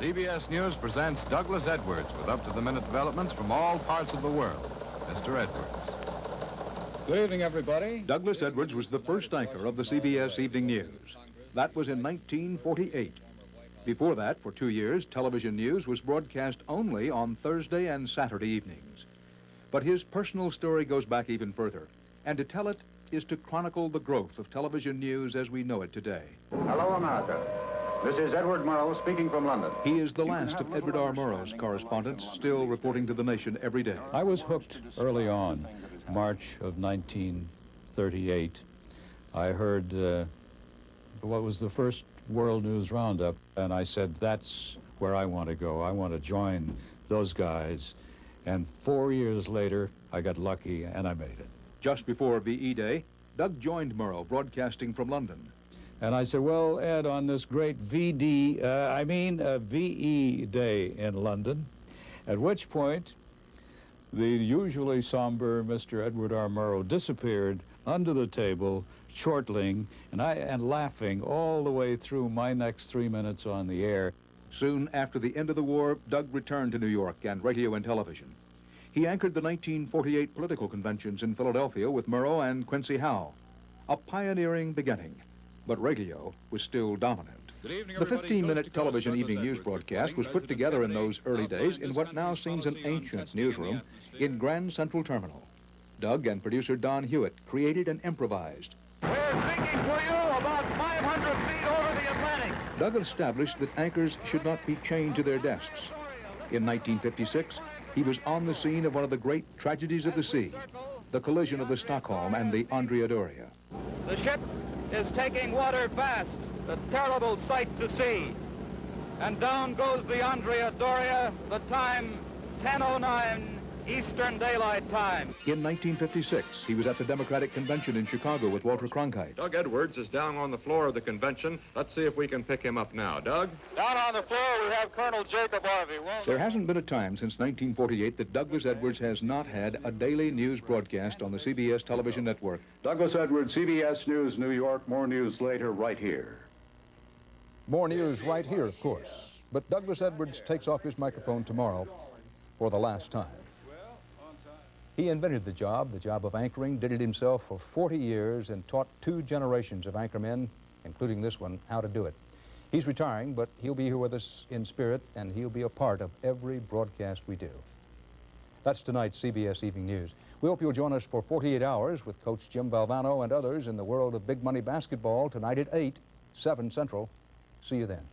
CBS News presents Douglas Edwards with up-to-the-minute developments from all parts of the world. Mr. Edwards. Good evening, everybody. Douglas Edwards was the first anchor of the CBS Evening News. That was in 1948. Before that, for 2 years, television news was broadcast only on Thursday and Saturday evenings. But his personal story goes back even further, and to tell it is to chronicle the growth of television news as we know it today. Hello, America. This is Edward Murrow speaking from London. He is the last of Edward R. Murrow's correspondents, still reporting to the nation every day. I was hooked early on, March of 1938. I heard what was the first World News Roundup, and I said, that's where I want to go. I want to join those guys. And 4 years later, I got lucky, and I made it. Just before VE Day, Doug joined Murrow, broadcasting from London. And I said, well, Ed, on this great VE Day in London, at which point the usually somber Mr. Edward R. Murrow disappeared under the table, chortling and laughing all the way through my next 3 minutes on the air. Soon after the end of the war, Doug returned to New York and radio and television. He anchored the 1948 political conventions in Philadelphia with Murrow and Quincy Howe. A pioneering beginning, but radio was still dominant. The 15-minute television evening news broadcast was put together in those early days in what now seems an ancient newsroom in Grand Central Terminal. Doug and producer Don Hewitt created and improvised. We're speaking to you about 500 feet over the Atlantic. Doug established that anchors should not be chained to their desks. In 1956, he was on the scene of one of the great tragedies of the sea, the collision of the Stockholm and the Andrea Doria. The ship is taking water fast, a terrible sight to see. And down goes the Andrea Doria, the time 10:09 Eastern Daylight Time. In 1956, he was at the Democratic Convention in Chicago with Walter Cronkite. Doug Edwards is down on the floor of the convention. Let's see if we can pick him up now. Doug? Down on the floor we have Colonel Jacob Harvey. There hasn't been a time since 1948 that Douglas Edwards has not had a daily news broadcast on the CBS television network. Douglas Edwards, CBS News, New York. More news later, right here. More news right here, of course. But Douglas Edwards takes off his microphone tomorrow for the last time. He invented the job of anchoring, did it himself for 40 years, and taught 2 generations of anchormen, including this one, how to do it. He's retiring, but he'll be here with us in spirit, and he'll be a part of every broadcast we do. That's tonight's CBS Evening News. We hope you'll join us for 48 hours with Coach Jim Valvano and others in the world of big money basketball tonight at 8, 7 Central. See you then.